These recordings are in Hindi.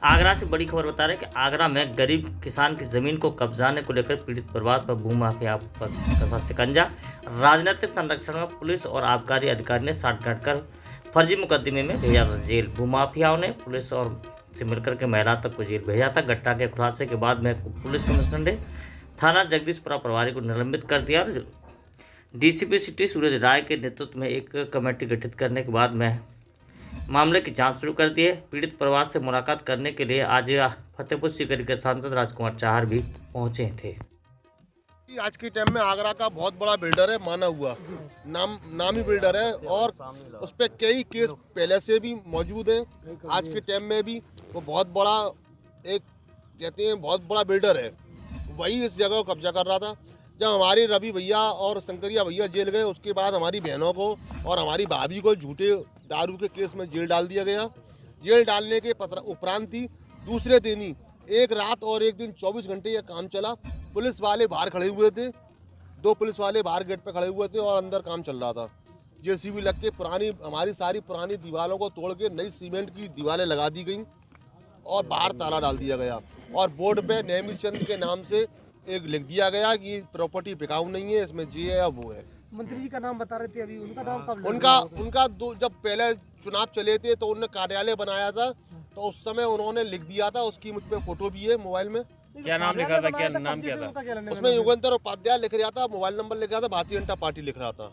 आगरा से बड़ी खबर बता रहे हैं कि आगरा में गरीब किसान की जमीन को कब्जाने को लेकर पीड़ित परिवार पर भूमाफिया पर कसा शिकंजा। राजनीतिक संरक्षण में पुलिस और आबकारी अधिकारी ने साठ गांठ कर फर्जी मुकदमे में भेजा था जेल। भूमाफियाओं ने पुलिस और से मिलकर के महिला तक को जेल भेजा था। घटना के खुलासे के बाद में पुलिस कमिश्नर ने थाना जगदीशपुरा प्रभारी को निलंबित कर दिया और डीसीपी सिटी सूरज राय के नेतृत्व में एक कमेटी गठित करने के बाद में मामले की जांच शुरू कर दी है। पीड़ित परिवार से मुलाकात करने के लिए आज फतेहपुर सीकरी के सांसद राजकुमार चाहर भी पहुंचे थे। आज के टाइम में आगरा का बहुत बड़ा बिल्डर है, माना हुआ नामी बिल्डर है और उस पर कई केस पहले से भी मौजूद हैं। आज के टाइम में भी वो बहुत बड़ा एक कहते हैं बहुत बड़ा बिल्डर है, वही इस जगह को कब्जा कर रहा था। जब हमारे रवि भैया और शंकरिया भैया जेल गए, उसके बाद हमारी बहनों को और हमारी भाभी को झूठे दारू के केस में जेल डाल दिया गया। जेल डालने के उपरांत ही दूसरे दिन ही एक रात और एक दिन 24 घंटे यह काम चला। पुलिस वाले बाहर खड़े हुए थे, 2 पुलिस वाले बाहर गेट पे खड़े हुए थे और अंदर काम चल रहा था। जेसीबी लग के हमारी सारी पुरानी दीवारों को तोड़ के नई सीमेंट की दीवारें लगा दी गई और बाहर ताला डाल दिया गया और बोर्ड पे नेमीचंद के नाम से एक लिख दिया गया कि प्रॉपर्टी बिकाऊ नहीं है, इसमें ये है या वो है। मंत्री जी का नाम बता रहे थे, अभी उनका नाम कब उनका जब पहले चुनाव चले थे तो उन्होंने कार्यालय बनाया था, तो उस समय उन्होंने लिख दिया था। उसकी मुझ पे फोटो भी है मोबाइल में। क्या नाम लिखा था, क्या नाम क्या था उसमें? युगंधर उपाध्याय लिख रहा था, मोबाइल नंबर लिख रहा था, भारतीय जनता पार्टी लिख रहा था।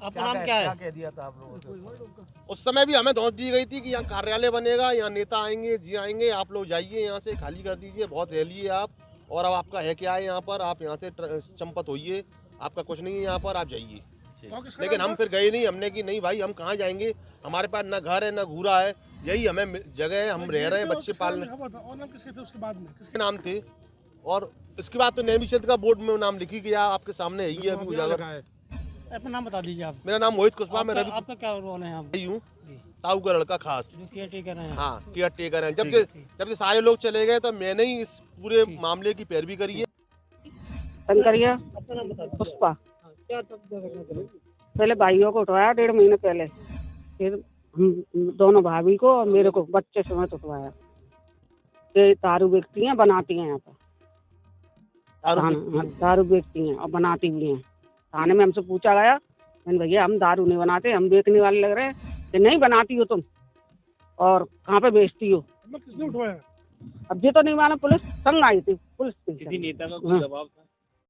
आपका नाम क्या है? क्या कह दिया था आप लोगों को? उस समय भी हमें धौंस दी गई थी कि यहाँ कार्यालय बनेगा, यहाँ नेता आएंगे, जी आएंगे, आप लोग जाइए यहाँ से, खाली कर दीजिए, बहुत रैली है आप, और अब आपका है क्या है यहाँ पर, आप यहाँ से चंपत होइए, आपका कुछ नहीं है यहाँ पर, आप जाइए। लेकिन हम फिर गए नहीं। हमने कि नहीं भाई, हम कहाँ जाएंगे, हमारे पास ना घर है ना घूरा है, यही हमें जगह है, हम रह रहे हैं, बच्चे पालने। किसके नाम थे? और इसके बाद तो नेमीचंद का बोर्ड में नाम लिखी गया, आपके सामने यही है अभी उजागर। अपना नाम बता दीजिए आप। मेरा नाम मोहित कुशवाहा, मैं रवि आपका क्या रोल है यहाँ? हूँ, ताऊ का लड़का खास। केयर टेकर हैं? हाँ, केयर टेकर है। जब से सारे लोग चले गए तो मैंने ही इस पूरे मामले की पैरवी करी है। शंकरिया पुष्पा। क्या पहले भाइयों को उठवाया 1.5 महीने पहले, फिर दोनों भाभी को और मेरे को बच्चे समेत उठवाया। ये दारू बेचती हैं, बनाती हैं यहाँ पर, दारू बेचती हैं और बनाती भी हैं। थाने में हमसे पूछा गया, मैंने भैया हम दारू नहीं बनाते, हम बेचने वाले लग रहे हैं कि नहीं बनाती हो तुम और कहाँ पे बेचती हो। किसने उठवाया? अब ये तो नहीं मालूम, पुलिस संग आई थी, पुलिस किसी नेता का कोई दबाव था?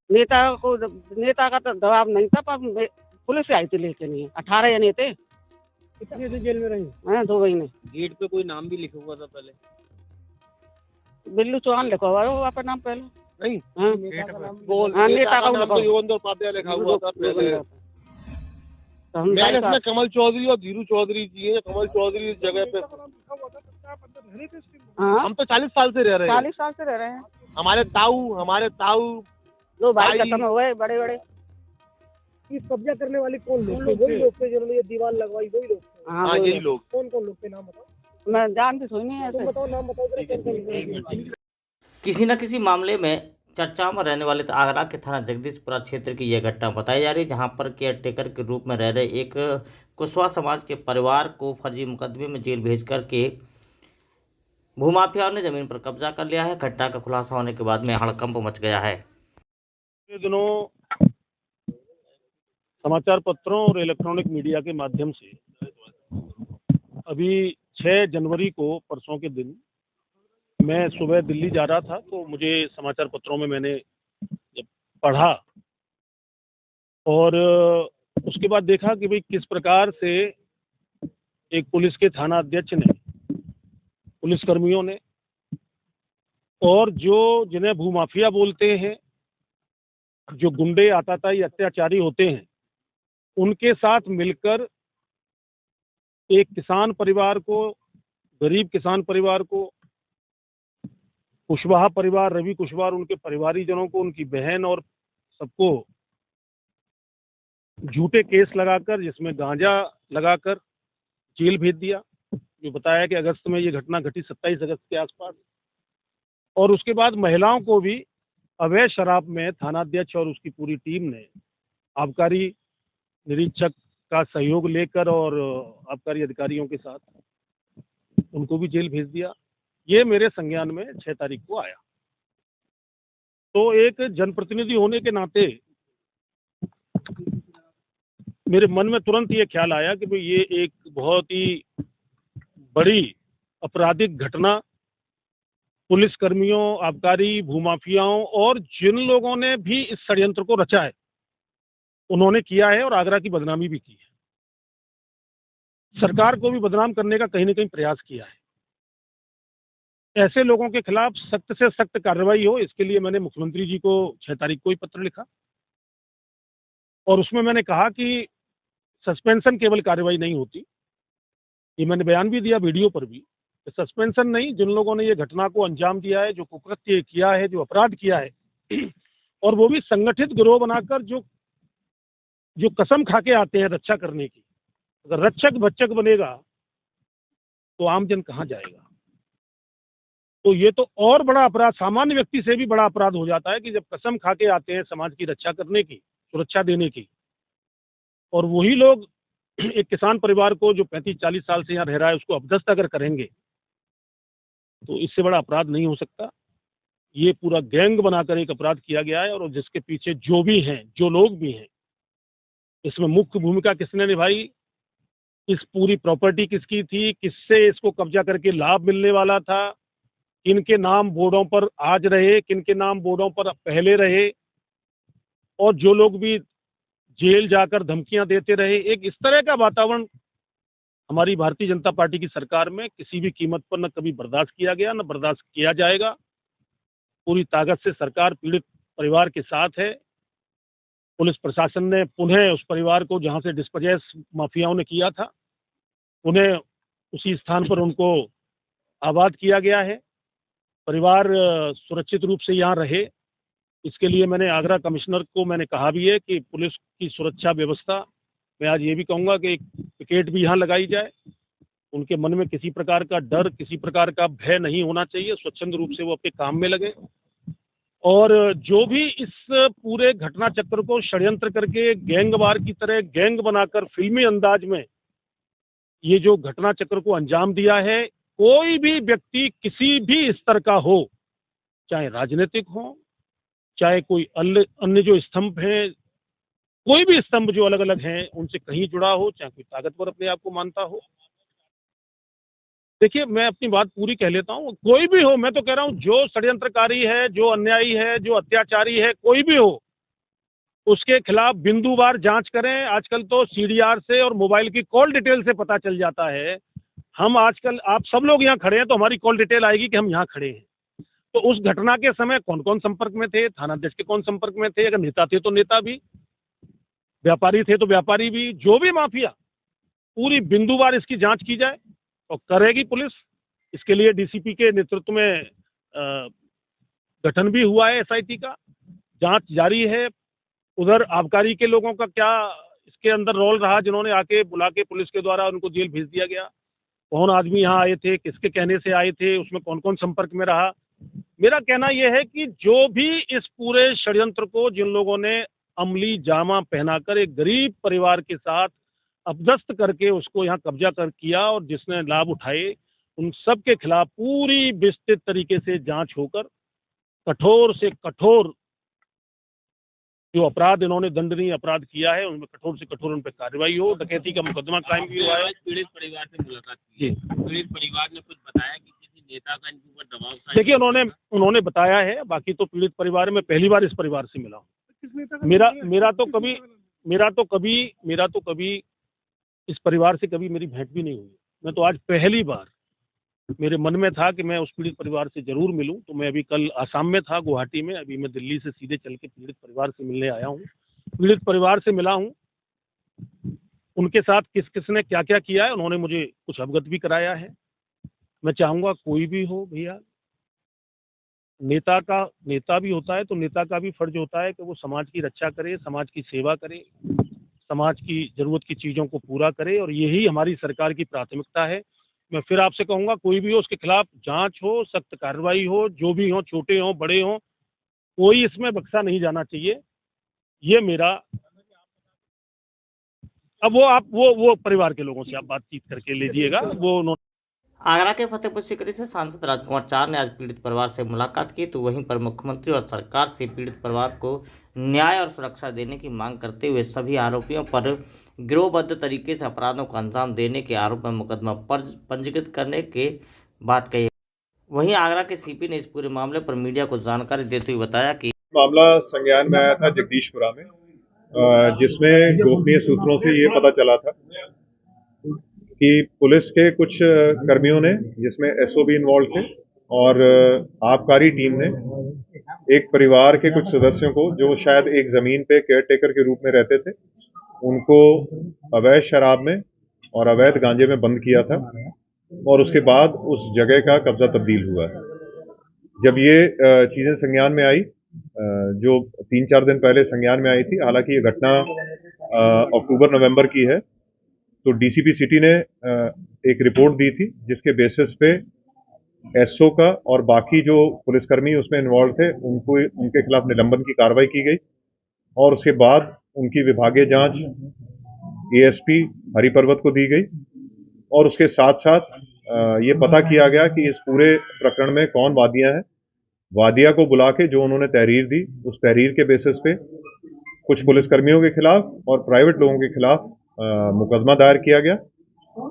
नेता का तो दबाव नहीं था, पर पुलिस आई थी लेके। नहीं 18 जने थे। कितने दिन जेल में रही? 2 महीने। गेट पे कोई नाम भी लिखा हुआ था पहले? बिल्लू चौहान लिखा हुआ है वो आपका नाम पहले। नहीं, हाँ, नेता का नाम तो युगंधर उपाध्याय लिखा हुआ था पहले। तो हम मैंने इसमें कमल चौधरी और धीरू चौधरी जी हैं। कमल चौधरी इस जगह पे हम तो 40 साल से रह रहे हैं। 40 साल से रह रहे हैं। हमारे ताऊ 2 भाई खत्म हो गए बड़े बड़े। इस कब्जा करने वाले कौन लोग थे? वही लोग थे जिन्होंने ये दीवार लगवाई, वही लोग थे? हाँ, यही लोग। कौन कौन लोग थे, नाम बताओ। मैं जानती थोड़ी नहीं तुम ऐसे। बताओ, नाम बताओ जरा। किसी न किसी मामले में चर्चा में रहने वाले आगरा के थाना जगदीशपुरा क्षेत्र की यह घटना बताई जा रही है, जहां पर केयर टेकर के रूप में रह रहे एक कुशवाहा समाज के परिवार को फर्जी मुकदमे में जेल भेज करके भूमाफियाओं ने जमीन पर कब्जा कर लिया है। घटना का खुलासा होने के बाद में हड़कंप मच गया है। दिनों समाचार पत्रों और इलेक्ट्रॉनिक मीडिया के माध्यम से अभी 6 जनवरी को, परसों के दिन, मैं सुबह दिल्ली जा रहा था, तो मुझे समाचार पत्रों में मैंने जब पढ़ा और उसके बाद देखा कि भाई किस प्रकार से एक पुलिस के थाना अध्यक्ष ने, पुलिसकर्मियों ने, और जो जिन्हें भूमाफिया बोलते हैं, जो गुंडे आताताई अत्याचारी होते हैं, उनके साथ मिलकर एक किसान परिवार को, गरीब किसान परिवार को, कुशवाहा परिवार, रवि कुशवाहा, उनके परिवारीजनों को, उनकी बहन और सबको झूठे केस लगाकर, जिसमें गांजा लगाकर जेल भेज दिया। जो बताया कि अगस्त में ये घटना घटी, 27 अगस्त के आसपास। और उसके बाद महिलाओं को भी अवैध शराब में थानाध्यक्ष और उसकी पूरी टीम ने आबकारी निरीक्षक का सहयोग लेकर और आबकारी अधिकारियों के साथ उनको भी जेल भेज दिया। ये मेरे संज्ञान में 6 तारीख को आया। तो एक जनप्रतिनिधि होने के नाते मेरे मन में तुरंत ये ख्याल आया कि भाई ये एक बहुत ही बड़ी आपराधिक घटना पुलिस कर्मियों, आबकारी, भूमाफियाओं और जिन लोगों ने भी इस षड्यंत्र को रचा है उन्होंने किया है और आगरा की बदनामी भी की है। सरकार को भी बदनाम करने का कहीं न कहीं प्रयास किया है। ऐसे लोगों के खिलाफ सख्त से सख्त कार्रवाई हो, इसके लिए मैंने मुख्यमंत्री जी को 6 तारीख को ही पत्र लिखा और उसमें मैंने कहा कि सस्पेंशन केवल कार्रवाई नहीं होती, ये मैंने बयान भी दिया वीडियो पर भी, सस्पेंशन नहीं, जिन लोगों ने ये घटना को अंजाम दिया है, जो कुकृत्य किया है, जो अपराध किया है और वो भी संगठित गिरोह बनाकर जो कसम खा के आते हैं रक्षा करने की, अगर रक्षक भक्षक बनेगा तो आमजन कहाँ जाएगा। तो ये तो और बड़ा अपराध, सामान्य व्यक्ति से भी बड़ा अपराध हो जाता है कि जब कसम खा के आते हैं समाज की रक्षा करने की, सुरक्षा देने की, और वही लोग एक किसान परिवार को जो 35-40 साल से यहाँ रह रहा है उसको अपदस्थ अगर करेंगे तो इससे बड़ा अपराध नहीं हो सकता। ये पूरा गैंग बनाकर एक अपराध किया गया है और जिसके पीछे जो भी हैं, जो लोग भी हैं, इसमें मुख्य भूमिका किसने निभाई, इस पूरी प्रॉपर्टी किसकी थी, किससे इसको कब्जा करके लाभ मिलने वाला था, किनके नाम बोर्डों पर आज रहे, किनके नाम बोर्डों पर पहले रहे, और जो लोग भी जेल जाकर धमकियां देते रहे, एक इस तरह का वातावरण हमारी भारतीय जनता पार्टी की सरकार में किसी भी कीमत पर न कभी बर्दाश्त किया गया, न बर्दाश्त किया जाएगा। पूरी ताकत से सरकार पीड़ित परिवार के साथ है। पुलिस प्रशासन ने पुनः उस परिवार को जहां से डिस्पोजेस माफियाओं ने किया था, उन्हें उसी स्थान पर उनको आबाद किया गया है। परिवार सुरक्षित रूप से यहाँ रहे, इसके लिए मैंने आगरा कमिश्नर को मैंने कहा भी है कि पुलिस की सुरक्षा व्यवस्था, मैं आज ये भी कहूँगा कि एक पिकेट भी यहाँ लगाई जाए। उनके मन में किसी प्रकार का डर, किसी प्रकार का भय नहीं होना चाहिए, स्वच्छंद रूप से वो अपने काम में लगे। और जो भी इस पूरे घटना चक्र को षड्यंत्र करके गैंगवार की तरह गैंग बनाकर फिल्मी अंदाज में ये जो घटना चक्र को अंजाम दिया है, कोई भी व्यक्ति किसी भी स्तर का हो, चाहे राजनीतिक हो, चाहे कोई अन्य जो स्तंभ हैं, कोई भी स्तंभ जो अलग अलग हैं उनसे कहीं जुड़ा हो, चाहे कोई ताकतवर अपने आप को मानता हो। देखिए, मैं अपनी बात पूरी कह लेता हूँ, कोई भी हो, मैं तो कह रहा हूँ जो षड्यंत्रकारी है, जो अन्यायी है, जो अत्याचारी है, कोई भी हो, उसके खिलाफ बिंदुवार जांच करें। आजकल तो सीडीआर से और मोबाइल की कॉल डिटेल से पता चल जाता है। हम आजकल, आप सब लोग यहाँ खड़े हैं तो हमारी कॉल डिटेल आएगी कि हम यहाँ खड़े हैं। तो उस घटना के समय कौन कौन संपर्क में थे, थानाध्यक्ष के कौन संपर्क में थे, अगर नेता थे तो नेता भी, व्यापारी थे तो व्यापारी भी, जो भी माफिया, पूरी बिंदुवार इसकी जांच की जाए और करेगी पुलिस। इसके लिए डीसीपी के नेतृत्व में गठन भी हुआ है एसआईटी का, जांच जारी है। उधर आबकारी के लोगों का क्या इसके अंदर रोल रहा, जिन्होंने आके बुला के पुलिस के द्वारा उनको जेल भेज दिया गया, कौन आदमी यहाँ आए थे, किसके कहने से आए थे, उसमें कौन कौन संपर्क में रहा। मेरा कहना यह है कि जो भी इस पूरे षड्यंत्र को, जिन लोगों ने अमली जामा पहनाकर एक गरीब परिवार के साथ अपदस्थ करके उसको यहाँ कब्जा कर किया और जिसने लाभ उठाए, उन सब के खिलाफ पूरी विस्तृत तरीके से जांच होकर कठोर से कठोर जो अपराध इन्होंने दंडनीय अपराध किया है उनमें कठोर से कठोर उन पर कार्रवाई हो। डकैती का मुकदमा कायम भी हुआ है। पीड़ित परिवार से मुलाकात की, पीड़ित परिवार ने कुछ बताया कि किसी नेता का इनके ऊपर दबाव था? देखिए, उन्होंने बताया है, बाकी तो पीड़ित परिवार में पहली बार इस परिवार से मिला हूँ। मेरा तो कभी इस परिवार से कभी मेरी भेंट भी नहीं हुई। मैं तो आज पहली बार, मेरे मन में था कि मैं उस पीड़ित परिवार से जरूर मिलूं। तो मैं अभी कल आसाम में था, गुवाहाटी में, अभी मैं दिल्ली से सीधे चल के पीड़ित परिवार से मिलने आया हूं। पीड़ित परिवार से मिला हूं, उनके साथ किस किसने क्या क्या किया है उन्होंने मुझे कुछ अवगत भी कराया है। मैं चाहूँगा कोई भी हो भैया, नेता भी होता है तो नेता का भी फर्ज होता है कि वो समाज की रक्षा करे, समाज की सेवा करे, समाज की ज़रूरत की चीज़ों को पूरा करे, और यही हमारी सरकार की प्राथमिकता है। मैं फिर आपसे कहूँगा, कोई भी हो, उसके खिलाफ जांच हो, सख्त कार्रवाई हो, जो भी हो, छोटे हों बड़े हों, कोई इसमें बख्शा नहीं जाना चाहिए। ये मेरा, अब वो परिवार के लोगों से आप बातचीत करके लीजिएगा, वो आगरा के फतेहपुर सीकरी से सांसद राजकुमार चार ने आज पीड़ित परिवार से मुलाकात की, तो वहीं पर मुख्यमंत्री और सरकार से पीड़ित परिवार को न्याय और सुरक्षा देने की मांग करते हुए सभी आरोपियों पर गिरोहबद्ध तरीके से अपराधों को अंजाम देने के आरोप में मुकदमा पंजीकृत करने की बात कही। वहीं आगरा के सीपी ने इस पूरे मामले पर मीडिया को जानकारी देते हुए बताया कि मामला संज्ञान में आया था जगदीशपुरा में, जिसमें गोपनीय सूत्रों से ये पता चला था कि पुलिस के कुछ कर्मियों ने, जिसमें एसओ भी इन्वॉल्व थे, और आबकारी टीम ने एक परिवार के कुछ सदस्यों को, जो शायद एक जमीन पे केयरटेकर के रूप में रहते थे, उनको अवैध शराब में और अवैध गांजे में बंद किया था और उसके बाद उस जगह का कब्जा तब्दील हुआ। जब ये चीजें संज्ञान में आई, जो 3-4 दिन पहले संज्ञान में आई थी, हालांकि ये घटना अक्टूबर नवंबर की है, तो डीसीपी सिटी ने एक रिपोर्ट दी थी, जिसके बेसिस पे एसओ का और बाकी जो पुलिसकर्मी उसमें इन्वॉल्व थे उनके खिलाफ निलंबन की कार्रवाई की गई और उसके बाद उनकी विभागीय जांच एएसपी हरिपर्वत को दी गई और उसके साथ साथ ये पता किया गया कि इस पूरे प्रकरण में कौन वादियां हैं। वादिया को बुला के जो उन्होंने तहरीर दी, उस तहरीर के बेसिस पे कुछ पुलिसकर्मियों के खिलाफ और प्राइवेट लोगों के खिलाफ मुकदमा दायर किया गया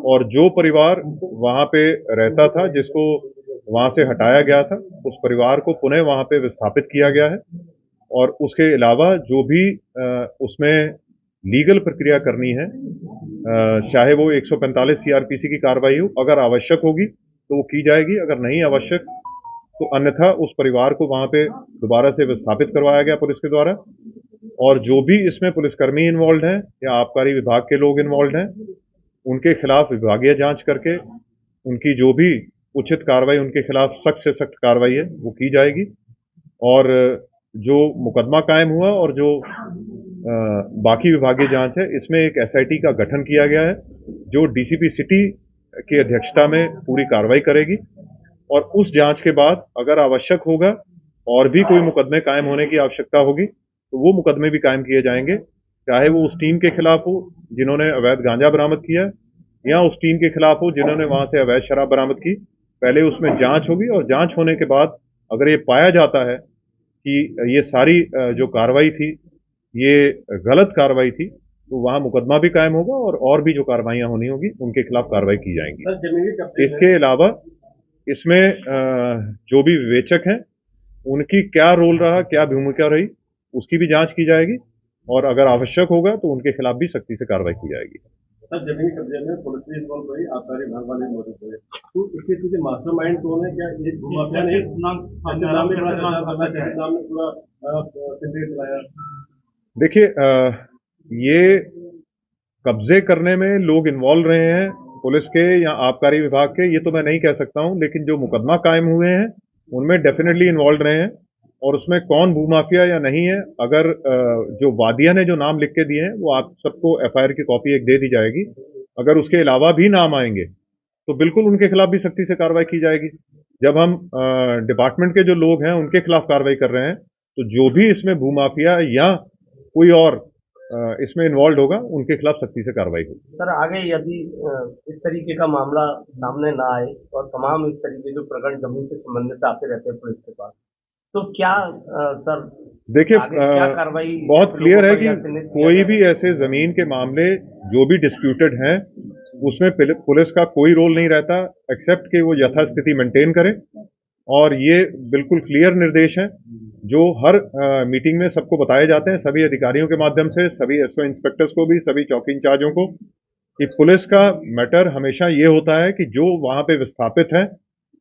और जो परिवार वहां पे रहता था, जिसको वहां से हटाया गया था, उस परिवार को पुनः वहां पे विस्थापित किया गया है और उसके अलावा जो भी उसमें लीगल प्रक्रिया करनी है, चाहे वो 145 सीआरपीसी की कार्रवाई हो, अगर आवश्यक होगी तो वो की जाएगी, अगर नहीं आवश्यक तो अन्यथा उस परिवार को वहां पे दोबारा से विस्थापित करवाया गया पुलिस के द्वारा। और जो भी इसमें पुलिसकर्मी इन्वॉल्व हैं या आबकारी विभाग के लोग इन्वॉल्व हैं, उनके खिलाफ विभागीय जांच करके उनकी जो भी उचित कार्रवाई, उनके खिलाफ सख्त से सख्त कार्रवाई है वो की जाएगी। और जो मुकदमा कायम हुआ और जो बाकी विभागीय जांच है, इसमें एक एसआईटी का गठन किया गया है जो डीसीपी सिटी की अध्यक्षता में पूरी कार्रवाई करेगी और उस जांच के बाद अगर आवश्यक होगा और भी कोई मुकदमे कायम होने की आवश्यकता होगी तो वो मुकदमे भी कायम किए जाएंगे, चाहे वो उस टीम के खिलाफ हो जिन्होंने अवैध गांजा बरामद किया या उस टीम के खिलाफ हो जिन्होंने वहां से अवैध शराब बरामद की। पहले उसमें जांच होगी और जांच होने के बाद अगर ये पाया जाता है कि ये सारी जो कार्रवाई थी ये गलत कार्रवाई थी, तो वहां मुकदमा भी कायम होगा और भी जो कार्रवाइयां होनी होगी उनके खिलाफ कार्रवाई की जाएंगी। इसके अलावा इसमें जो भी विवेचक हैं उनकी क्या रोल रहा, क्या भूमिका रही, उसकी भी जांच की जाएगी और अगर आवश्यक होगा तो उनके खिलाफ भी सख्ती से कार्रवाई की जाएगी। सर, जमीनी कब्जे में पुलिस भी इन्वॉल्व रही, आबकारी विभाग वाले मौजूद हुए, तो इसके पीछे मास्टरमाइंड कौन है? क्या ये नाम में पूरा चलाया? देखिए, ये कब्जे करने में लोग इन्वॉल्व रहे हैं पुलिस के या आबकारी विभाग के, ये तो मैं नहीं कह सकता हूं, लेकिन जो मुकदमा कायम हुए हैं उनमें डेफिनेटली इन्वॉल्व रहे हैं और उसमें कौन भूमाफिया या नहीं है, अगर जो वादिया ने जो नाम लिख के दिए हैं वो आप सबको एफआईआर की कॉपी एक दे दी जाएगी। अगर उसके अलावा भी नाम आएंगे तो बिल्कुल उनके खिलाफ भी सख्ती से कार्रवाई की जाएगी। जब हम डिपार्टमेंट के जो लोग हैं उनके खिलाफ कार्रवाई कर रहे हैं तो जो भी इसमें भूमाफिया या कोई और इसमें इन्वॉल्व होगा उनके खिलाफ सख्ती से कार्रवाई होगी। सर, आगे यदि इस तरीके का मामला सामने ना आए और तमाम इस तरीके जो प्रकरण जमीन से संबंधित आते रहते हैं पुलिस के पास, तो क्या सर देखिए, क्या कार्रवाई बहुत क्लियर है कि कोई भी ऐसे जमीन के मामले जो भी डिस्प्यूटेड हैं उसमें पुलिस का कोई रोल नहीं रहता एक्सेप्ट कि वो यथास्थिति मेंटेन करे और ये बिल्कुल क्लियर निर्देश हैं जो हर मीटिंग में सबको बताए जाते हैं, सभी अधिकारियों के माध्यम से, सभी एसओ इंस्पेक्टर्स को भी, सभी चौकी इंचार्जों को, कि पुलिस का मैटर हमेशा ये होता है कि जो वहां पे विस्थापित है,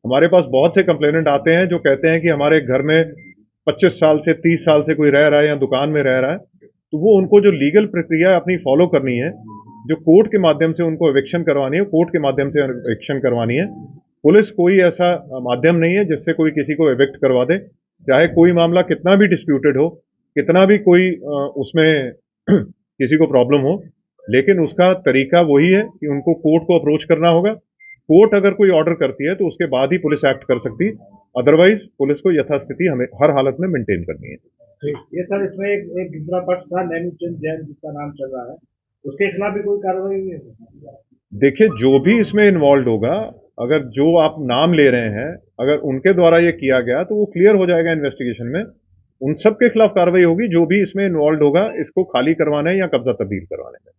हमारे पास बहुत से कंप्लेनेंट आते हैं जो कहते हैं कि हमारे घर में 25 साल से 30 साल से कोई रह रहा है या दुकान में रह रहा है, तो वो उनको जो लीगल प्रक्रिया अपनी फॉलो करनी है, जो कोर्ट के माध्यम से उनको एविक्शन करवानी है, कोर्ट के माध्यम से एविक्शन करवानी है। पुलिस कोई ऐसा माध्यम नहीं है जिससे कोई किसी को एविक्ट करवा दे, चाहे कोई मामला कितना भी डिस्प्यूटेड हो, कितना भी कोई उसमें किसी को प्रॉब्लम हो, लेकिन उसका तरीका वही है कि उनको कोर्ट को अप्रोच करना होगा। कोर्ट अगर कोई ऑर्डर करती है तो उसके बाद ही पुलिस एक्ट कर सकती है, अदरवाइज पुलिस को यथास्थिति हमें हर हालत में मेंटेन करनी है। ये सर, इसमें एक दूसरा पक्ष था नैनीचंद जैन जिसका नाम चल रहा है, उसके खिलाफ भी कोई कार्रवाई हुई है? देखिए, जो भी इसमें इन्वॉल्व होगा अगर जो आप नाम ले रहे हैं अगर उनके द्वारा ये किया गया तो वो क्लियर हो जाएगा इन्वेस्टिगेशन में। उन सब के खिलाफ कार्रवाई होगी जो भी इसमें इन्वॉल्व होगा इसको खाली करवाने या कब्जा तब्दील करवाने में।